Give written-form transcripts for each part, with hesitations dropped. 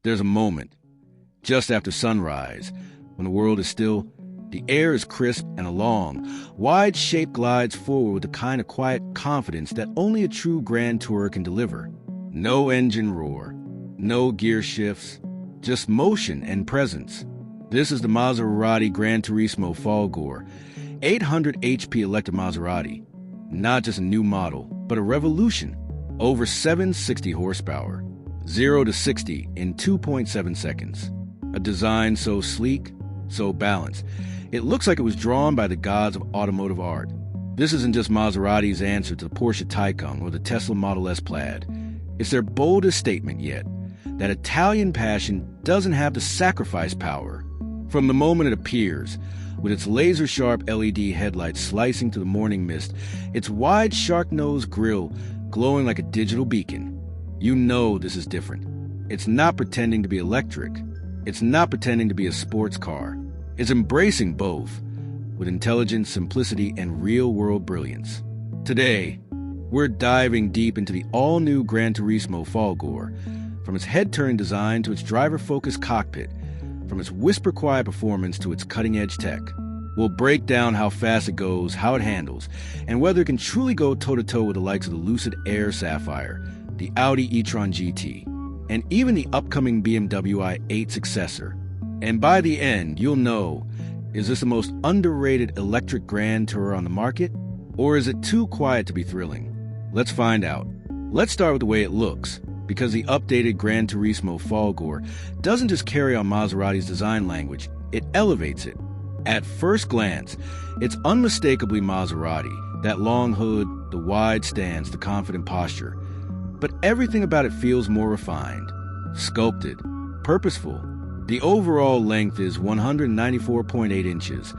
There's a moment, just after sunrise, when the world is still, the air is crisp, and a long, wide shape glides forward with the kind of quiet confidence that only a true Grand Tourer can deliver. No engine roar, no gear shifts, just motion and presence. This is the Maserati GranTurismo Folgore, 800 HP electric Maserati. Not just a new model, but a revolution. Over 760 horsepower, 0 to 60 in 2.7 seconds. A design so sleek, so balanced. It looks like it was drawn by the gods of automotive art. This isn't just Maserati's answer to the Porsche Taycan or the Tesla Model S Plaid. It's their boldest statement yet, that Italian passion doesn't have to sacrifice power. From the moment it appears, with its laser-sharp LED headlights slicing through the morning mist, its wide shark-nosed grille glowing like a digital beacon, you know this is different. It's not pretending to be electric. It's not pretending to be a sports car. It's embracing both, with intelligence, simplicity, and real-world brilliance. Today, we're diving deep into the all-new GranTurismo Folgore, from its head-turning design to its driver-focused cockpit, from its whisper-quiet performance to its cutting-edge tech. We'll break down how fast it goes, how it handles, and whether it can truly go toe-to-toe with the likes of the Lucid Air Sapphire, the Audi e-tron GT, and even the upcoming BMW i8 successor. And by the end, you'll know, is this the most underrated electric Grand Tourer on the market? Or is it too quiet to be thrilling? Let's find out. Let's start with the way it looks, because the updated GranTurismo Folgore doesn't just carry on Maserati's design language, it elevates it. At first glance, it's unmistakably Maserati, that long hood, the wide stance, the confident posture. But everything about it feels more refined, sculpted, purposeful. The overall length is 194.8 inches,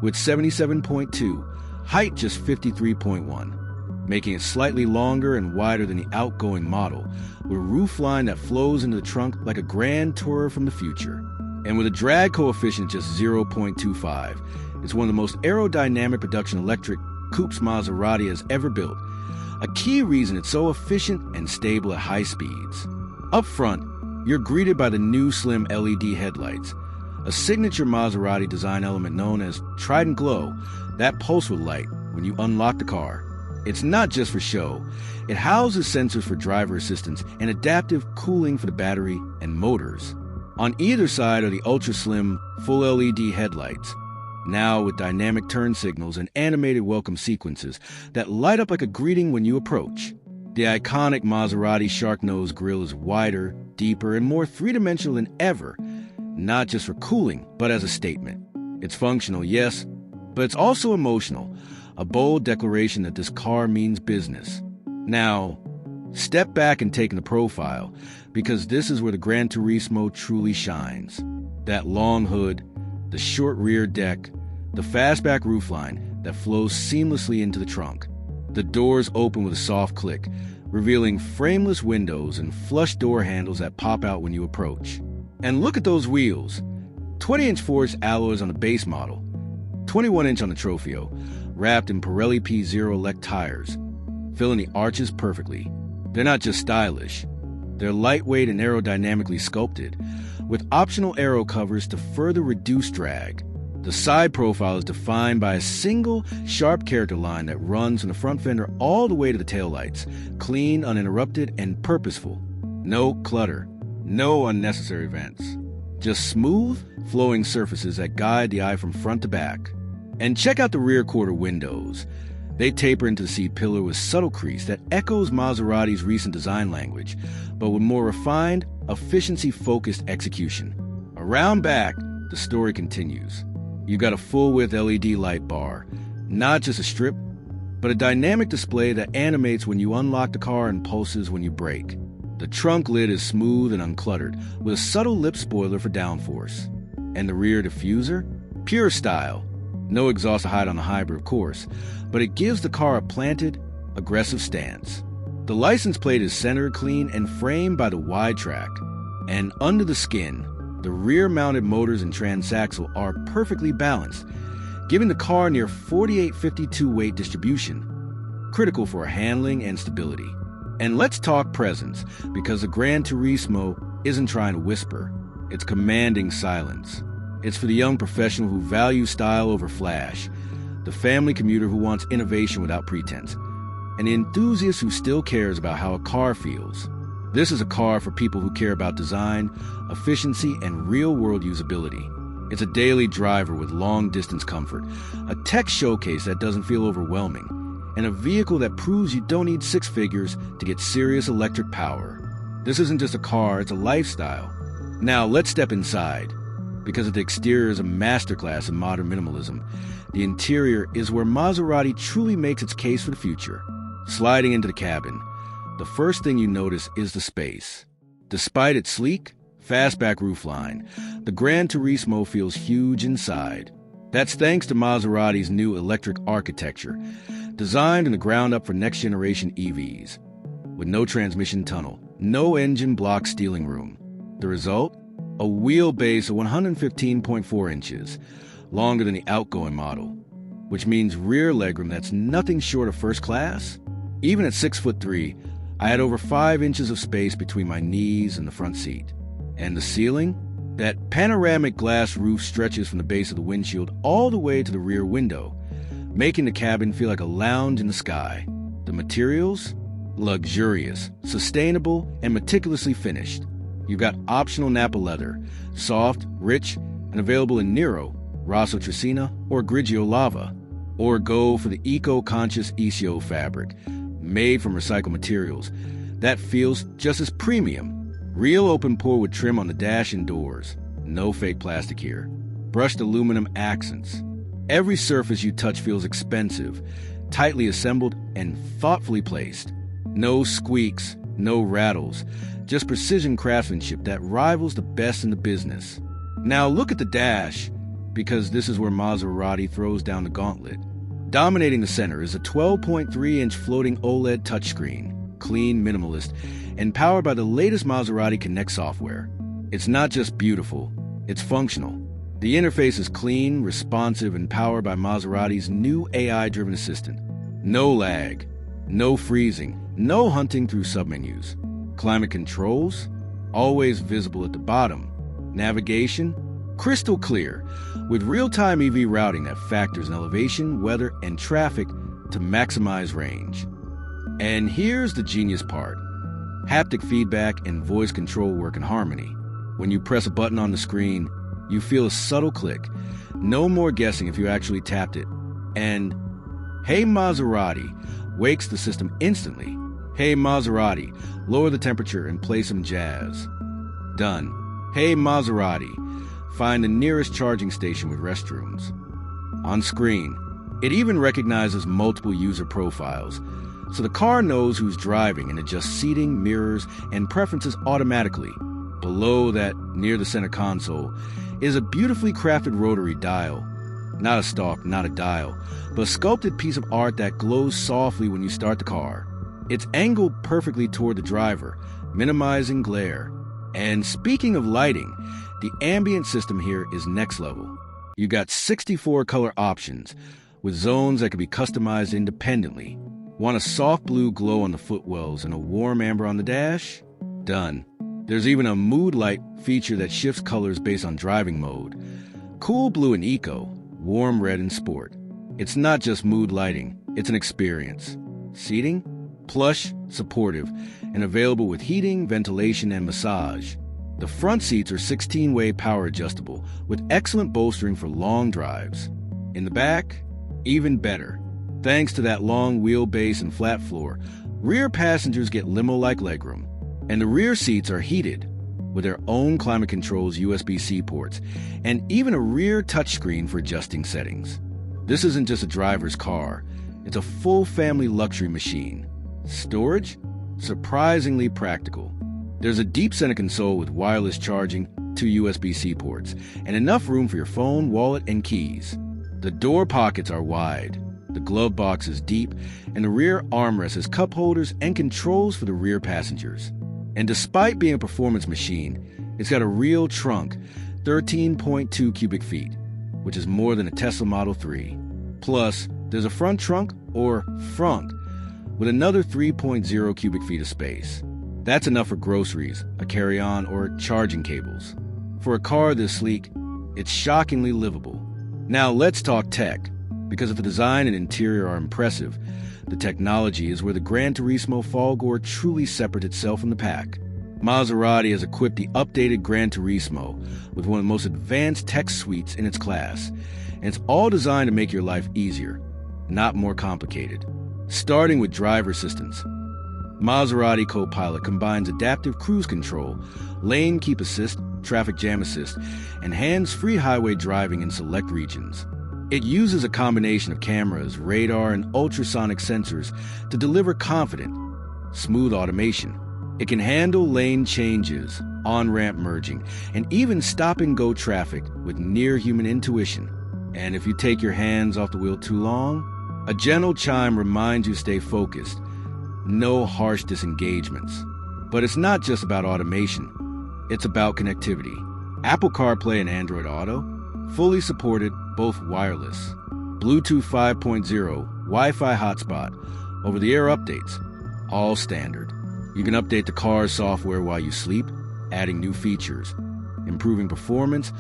with 77.2, height just 53.1, making it slightly longer and wider than the outgoing model, with a roofline that flows into the trunk like a Grand Tourer from the future. And with a drag coefficient just 0.25, it's one of the most aerodynamic production electric coupes Maserati has ever built, a key reason it's so efficient and stable at high speeds. Up front, you're greeted by the new slim LED headlights, a signature Maserati design element known as Trident Glow that pulse with light when you unlock the car. It's not just for show. It houses sensors for driver assistance and adaptive cooling for the battery and motors. On either side are the ultra-slim, full LED headlights, now with dynamic turn signals and animated welcome sequences that light up like a greeting when you approach. The iconic Maserati shark-nosed grille is wider, deeper, and more three-dimensional than ever, not just for cooling, but as a statement. It's functional, yes, but it's also emotional, a bold declaration that this car means business. Now, step back and take in the profile, because this is where the GranTurismo truly shines. That long hood, the short rear deck, the fastback roofline that flows seamlessly into the trunk. The doors open with a soft click, revealing frameless windows and flush door handles that pop out when you approach. And look at those wheels. 20-inch forged alloys on the base model, 21-inch on the Trofeo, wrapped in Pirelli P0 Elect tires, filling the arches perfectly. They're not just stylish. They're lightweight and aerodynamically sculpted, with optional aero covers to further reduce drag. The side profile is defined by a single, sharp character line that runs from the front fender all the way to the taillights, clean, uninterrupted, and purposeful. No clutter, no unnecessary vents. Just smooth, flowing surfaces that guide the eye from front to back. And check out the rear quarter windows. They taper into the seat pillar with subtle crease that echoes Maserati's recent design language, but with more refined, efficiency-focused execution. Around back, the story continues. You've got a full-width LED light bar, not just a strip, but a dynamic display that animates when you unlock the car and pulses when you brake. The trunk lid is smooth and uncluttered, with a subtle lip spoiler for downforce. And the rear diffuser? Pure style. No exhaust to hide on the hybrid, of course, but it gives the car a planted, aggressive stance. The license plate is centered, clean, and framed by the wide track. And under the skin, the rear-mounted motors and transaxle are perfectly balanced, giving the car near 4852 weight distribution, critical for handling and stability. And let's talk presence, because the GranTurismo isn't trying to whisper. It's commanding silence. It's for the young professional who values style over flash, the family commuter who wants innovation without pretense, and the enthusiast who still cares about how a car feels. This is a car for people who care about design, efficiency, and real-world usability. It's a daily driver with long-distance comfort, a tech showcase that doesn't feel overwhelming, and a vehicle that proves you don't need six figures to get serious electric power. This isn't just a car, it's a lifestyle. Now let's step inside. Because the exterior is a masterclass in modern minimalism, the interior is where Maserati truly makes its case for the future. Sliding into the cabin, the first thing you notice is the space. Despite its sleek, fastback roofline, the GranTurismo feels huge inside. That's thanks to Maserati's new electric architecture, designed in the ground up for next-generation EVs. With no transmission tunnel, no engine block steering room. The result? A wheelbase of 115.4 inches, longer than the outgoing model, which means rear legroom that's nothing short of first class. Even at 6'3", I had over 5 inches of space between my knees and the front seat. And the ceiling? That panoramic glass roof stretches from the base of the windshield all the way to the rear window, making the cabin feel like a lounge in the sky. The materials? Luxurious, sustainable, and meticulously finished. You've got optional Napa leather, soft, rich, and available in Nero, Rosso Tricina, or Grigio Lava. Or go for the eco-conscious ECO fabric, made from recycled materials. That feels just as premium. Real open pore with trim on the dash and doors. No fake plastic here. Brushed aluminum accents. Every surface you touch feels expensive, tightly assembled, and thoughtfully placed. No squeaks, no rattles. Just precision craftsmanship that rivals the best in the business. Now look at the dash, because this is where Maserati throws down the gauntlet. Dominating the center is a 12.3-inch floating OLED touchscreen, clean, minimalist, and powered by the latest Maserati Connect software. It's not just beautiful, it's functional. The interface is clean, responsive, and powered by Maserati's new AI-driven assistant. No lag, no freezing, no hunting through submenus. Climate controls, always visible at the bottom. Navigation, crystal clear, with real-time EV routing that factors in elevation, weather, and traffic to maximize range. And here's the genius part. Haptic feedback and voice control work in harmony. When you press a button on the screen, you feel a subtle click. No more guessing if you actually tapped it. And Hey Maserati wakes the system instantly. Hey Maserati, lower the temperature and play some jazz. Done. Hey Maserati, find the nearest charging station with restrooms. On screen, it even recognizes multiple user profiles, so the car knows who's driving and adjusts seating, mirrors, and preferences automatically. Below that, near the center console, is a beautifully crafted rotary dial. Not a stalk, not a dial, but a sculpted piece of art that glows softly when you start the car. It's angled perfectly toward the driver, minimizing glare. And speaking of lighting, the ambient system here is next level. You got 64 color options, with zones that can be customized independently. Want a soft blue glow on the footwells and a warm amber on the dash? Done. There's even a mood light feature that shifts colors based on driving mode. Cool blue in eco, warm red in sport. It's not just mood lighting, it's an experience. Seating? Plush, supportive, and available with heating, ventilation, and massage. The front seats are 16-way power adjustable, with excellent bolstering for long drives. In the back, even better. Thanks to that long wheelbase and flat floor, rear passengers get limo-like legroom. And the rear seats are heated, with their own climate controls USB-C ports, and even a rear touchscreen for adjusting settings. This isn't just a driver's car, it's a full family luxury machine. Storage? Surprisingly practical. There's a deep center console with wireless charging, 2 USB-C ports, and enough room for your phone, wallet, and keys. The door pockets are wide, the glove box is deep, and the rear armrest has cup holders and controls for the rear passengers. And despite being a performance machine, it's got a real trunk, 13.2 cubic feet, which is more than a Tesla Model 3. Plus, there's a front trunk, or frunk, with another 3.0 cubic feet of space. That's enough for groceries, a carry-on, or charging cables. For a car this sleek, it's shockingly livable. Now let's talk tech, because if the design and interior are impressive, the technology is where the GranTurismo Folgore truly separates itself from the pack. Maserati has equipped the updated GranTurismo with one of the most advanced tech suites in its class, and it's all designed to make your life easier, not more complicated. Starting with driver assistance, Maserati Copilot combines adaptive cruise control, lane keep assist, traffic jam assist, and hands-free highway driving in select regions. It uses a combination of cameras, radar, and ultrasonic sensors to deliver confident, smooth automation. It can handle lane changes, on-ramp merging, and even stop-and-go traffic with near-human intuition. And if you take your hands off the wheel too long, a gentle chime reminds you to stay focused. No harsh disengagements. But it's not just about automation. It's about connectivity. Apple CarPlay and Android Auto, fully supported, both wireless. Bluetooth 5.0, Wi-Fi hotspot, over-the-air updates, all standard. You can update the car's software while you sleep, adding new features, improving performance,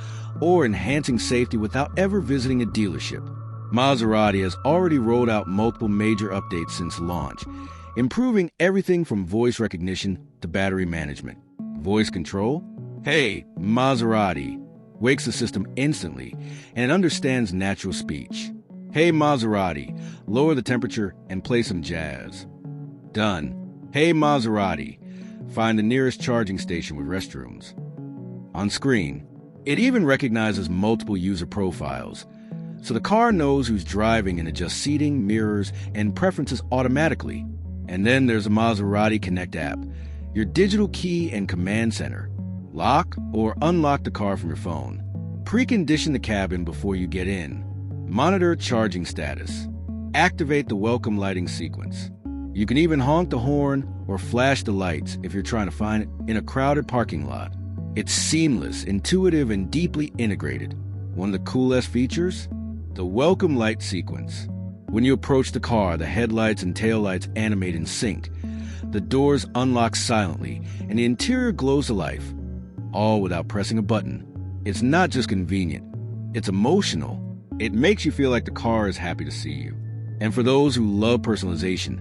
or enhancing safety without ever visiting a dealership. Maserati has already rolled out multiple major updates since launch, improving everything from voice recognition to battery management. Voice control? Hey, Maserati wakes the system instantly, and it understands natural speech. Hey, Maserati, lower the temperature and play some jazz. Done. Hey, Maserati, find the nearest charging station with restrooms. On screen, it even recognizes multiple user profiles, so the car knows who's driving and adjusts seating, mirrors, and preferences automatically. And then there's a Maserati Connect app, your digital key and command center. Lock or unlock the car from your phone. Precondition the cabin before you get in. Monitor charging status. Activate the welcome lighting sequence. You can even honk the horn or flash the lights if you're trying to find it in a crowded parking lot. It's seamless, intuitive, and deeply integrated. One of the coolest features? The welcome light sequence. When you approach the car, the headlights and taillights animate in sync. The doors unlock silently, and the interior glows to life, all without pressing a button. It's not just convenient, it's emotional. It makes you feel like the car is happy to see you. And for those who love personalization,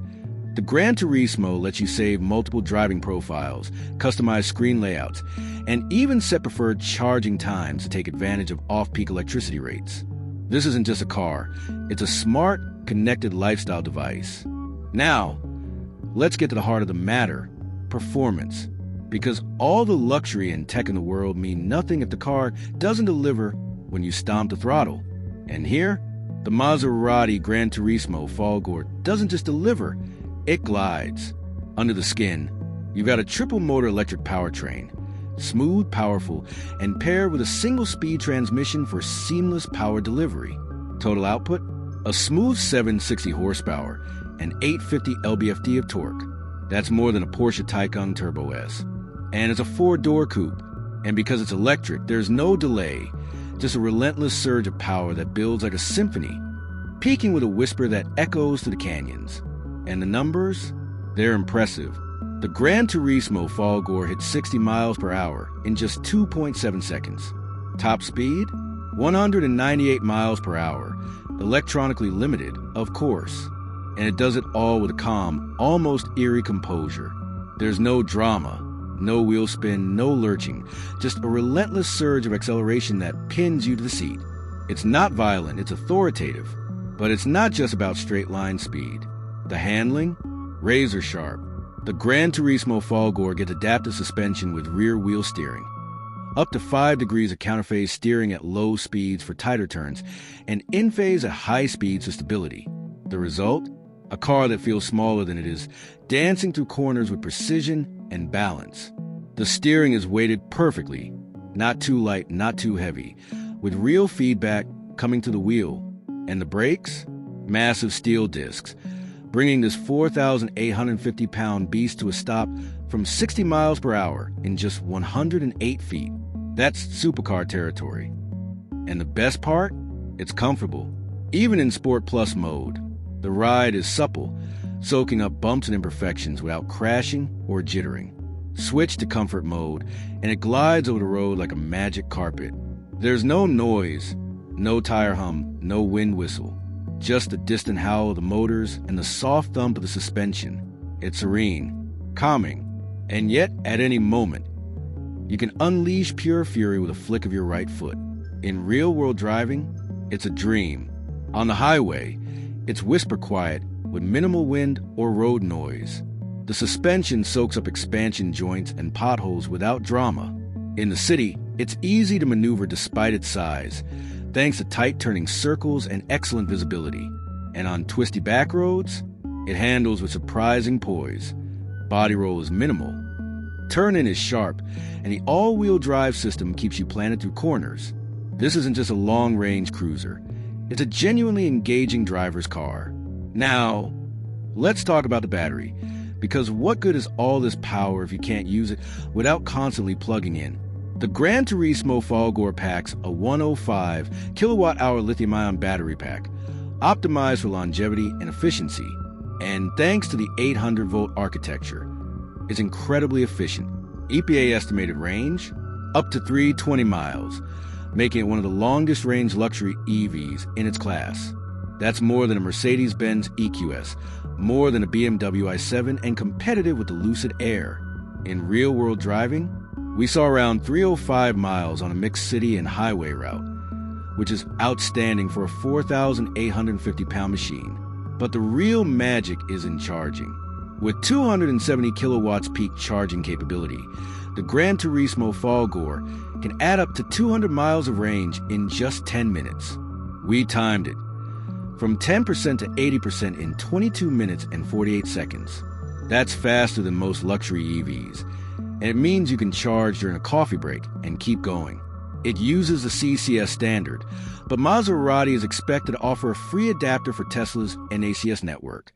the GranTurismo lets you save multiple driving profiles, customize screen layouts, and even set preferred charging times to take advantage of off-peak electricity rates. This isn't just a car, it's a smart, connected lifestyle device. Now, let's get to the heart of the matter, performance. Because all the luxury and tech in the world mean nothing if the car doesn't deliver when you stomp the throttle. And here, the Maserati GranTurismo Folgore doesn't just deliver, it glides. Under the skin, you've got a triple-motor electric powertrain, smooth, powerful, and paired with a single-speed transmission for seamless power delivery. Total output? A smooth 760 horsepower and 850 lb-ft of torque. That's more than a Porsche Taycan Turbo S. And it's a 4-door coupe. And because it's electric, there's no delay, just a relentless surge of power that builds like a symphony, peaking with a whisper that echoes to the canyons. And the numbers? They're impressive. The GranTurismo Folgore hit 60 miles per hour in just 2.7 seconds. Top speed? 198 miles per hour. Electronically limited, of course. And it does it all with a calm, almost eerie composure. There's no drama, no wheel spin, no lurching, just a relentless surge of acceleration that pins you to the seat. It's not violent, it's authoritative. But it's not just about straight line speed. The handling? Razor sharp. The GranTurismo Folgore gets adaptive suspension with rear wheel steering. Up to 5 degrees of counterphase steering at low speeds for tighter turns, and in-phase at high speeds for stability. The result? A car that feels smaller than it is, dancing through corners with precision and balance. The steering is weighted perfectly, not too light, not too heavy, with real feedback coming to the wheel. And the brakes? Massive steel discs, bringing this 4,850-pound beast to a stop from 60 miles per hour in just 108 feet. That's supercar territory. And the best part? It's comfortable. Even in Sport Plus mode, the ride is supple, soaking up bumps and imperfections without crashing or jittering. Switch to comfort mode, and it glides over the road like a magic carpet. There's no noise, no tire hum, no wind whistle. Just the distant howl of the motors and the soft thump of the suspension. It's serene, calming, and yet at any moment, you can unleash pure fury with a flick of your right foot. In real-world driving, it's a dream. On the highway, it's whisper quiet with minimal wind or road noise. The suspension soaks up expansion joints and potholes without drama. In the city, it's easy to maneuver despite its size, thanks to tight turning circles and excellent visibility. And on twisty back roads, it handles with surprising poise. Body roll is minimal. Turn-in is sharp, and the all-wheel drive system keeps you planted through corners. This isn't just a long-range cruiser. It's a genuinely engaging driver's car. Now, let's talk about the battery, because what good is all this power if you can't use it without constantly plugging in? The GranTurismo Folgore packs a 105 kilowatt-hour lithium-ion battery pack, optimized for longevity and efficiency. And thanks to the 800-volt architecture, it's incredibly efficient. EPA estimated range, up to 320 miles, making it one of the longest-range luxury EVs in its class. That's more than a Mercedes-Benz EQS, more than a BMW i7, and competitive with the Lucid Air. In real-world driving, we saw around 305 miles on a mixed city and highway route, which is outstanding for a 4,850-pound machine. But the real magic is in charging. With 270 kilowatts peak charging capability, the GranTurismo Folgore can add up to 200 miles of range in just 10 minutes. We timed it, from 10% to 80% in 22 minutes and 48 seconds. That's faster than most luxury EVs, and it means you can charge during a coffee break and keep going. It uses the CCS standard, but Maserati is expected to offer a free adapter for Tesla's NACS network,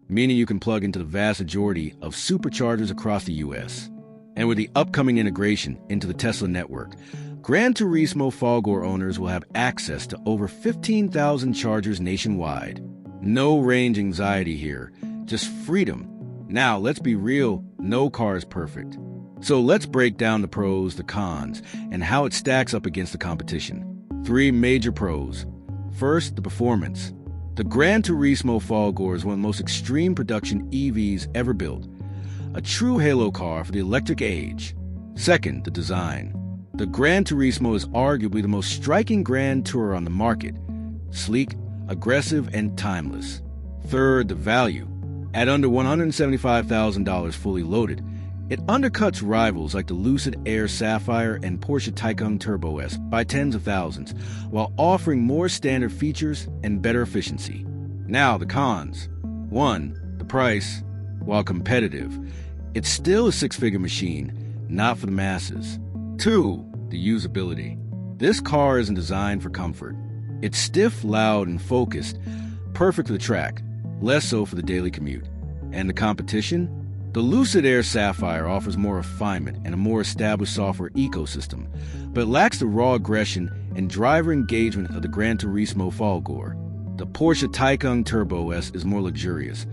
meaning you can plug into the vast majority of superchargers across the U.S. And with the upcoming integration into the Tesla network, GranTurismo Folgore owners will have access to over 15,000 chargers nationwide. No range anxiety here, just freedom. Now, let's be real, no car is perfect. So let's break down the pros, the cons, and how it stacks up against the competition. 3 major pros. First, the performance. The GranTurismo Folgore is one of the most extreme production EVs ever built, a true halo car for the electric age. Second, the design. The GranTurismo is arguably the most striking Grand Tourer on the market, sleek, aggressive, and timeless. Third, the value. At under $175,000 fully loaded, it undercuts rivals like the Lucid Air Sapphire and Porsche Taycan Turbo S by tens of thousands, while offering more standard features and better efficiency. Now, the cons. 1. The price. While competitive, it's still a six-figure machine, not for the masses. 2. The usability. This car isn't designed for comfort. It's stiff, loud, and focused, perfect for the track, less so for the daily commute. And the competition? The Lucid Air Sapphire offers more refinement and a more established software ecosystem, but lacks the raw aggression and driver engagement of the GranTurismo Folgore. The Porsche Taycan Turbo S is more luxurious,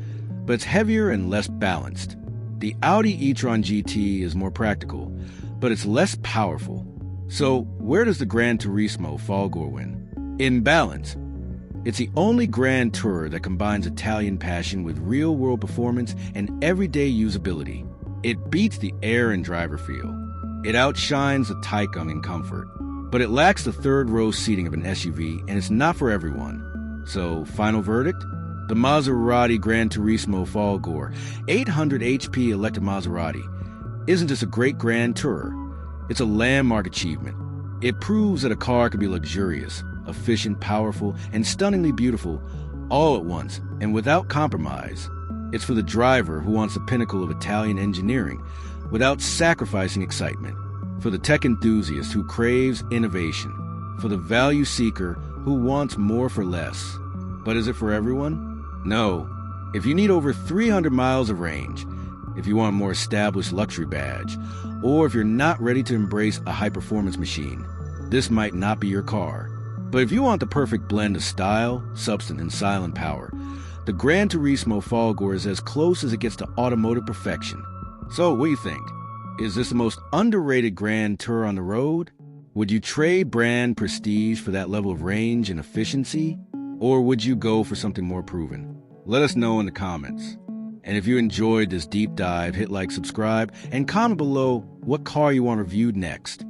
but it's heavier and less balanced. The Audi e-tron GT is more practical, but it's less powerful. So where does the GranTurismo Folgore win? In balance. It's the only Grand Tourer that combines Italian passion with real-world performance and everyday usability. It beats the air and driver feel. It outshines the Taycan in comfort. But it lacks the third-row seating of an SUV, and it's not for everyone. So, final verdict? The Maserati GranTurismo Folgore, 800 HP electric Maserati, isn't just a great Grand Tourer. It's a landmark achievement. It proves that a car can be luxurious, efficient, powerful, and stunningly beautiful all at once and without compromise. It's for the driver who wants the pinnacle of Italian engineering without sacrificing excitement, for the tech enthusiast who craves innovation, for the value seeker who wants more for less. But is it for everyone? No. If you need over 300 miles of range, if you want a more established luxury badge, or if you're not ready to embrace a high-performance machine, this might not be your car. But if you want the perfect blend of style, substance, and silent power, the GranTurismo Folgore is as close as it gets to automotive perfection. So, what do you think? Is this the most underrated Grand Tour on the road? Would you trade brand prestige for that level of range and efficiency? Or would you go for something more proven? Let us know in the comments. And if you enjoyed this deep dive, hit like, subscribe, and comment below what car you want reviewed next.